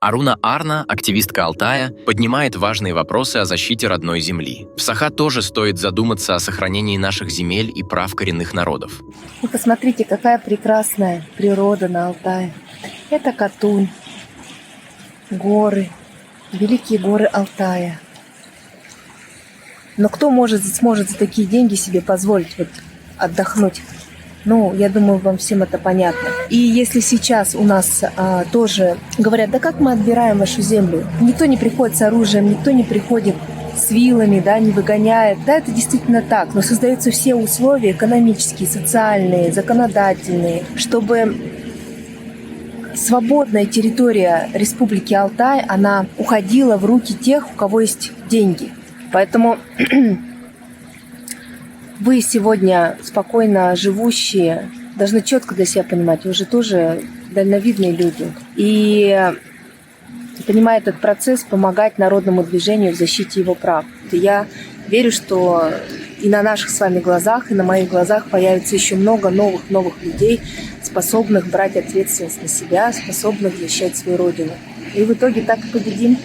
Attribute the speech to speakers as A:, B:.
A: Аруна Арна, активистка Алтая, поднимает важные вопросы о защите родной земли. В Саха тоже стоит задуматься о сохранении наших земель и прав коренных народов.
B: И посмотрите, какая прекрасная природа на Алтае. Это Катунь, горы, великие горы Алтая. Но кто сможет за такие деньги себе позволить отдохнуть? Ну, я думаю, вам всем это понятно. И если сейчас у нас тоже говорят, да как мы отбираем вашу землю? Никто не приходит с оружием, никто не приходит с вилами, да, не выгоняет. Да, это действительно так, но создаются все условия экономические, социальные, законодательные, чтобы свободная территория Республики Алтай, она уходила в руки тех, у кого есть деньги. Поэтому вы сегодня спокойно живущие должны четко для себя понимать, вы же тоже дальновидные люди. И, понимая этот процесс, помогать народному движению в защите его прав. И я верю, что и на наших с вами глазах, и на моих глазах появится еще много новых людей, способных брать ответственность на себя, способных защищать свою родину. И в итоге так и победим.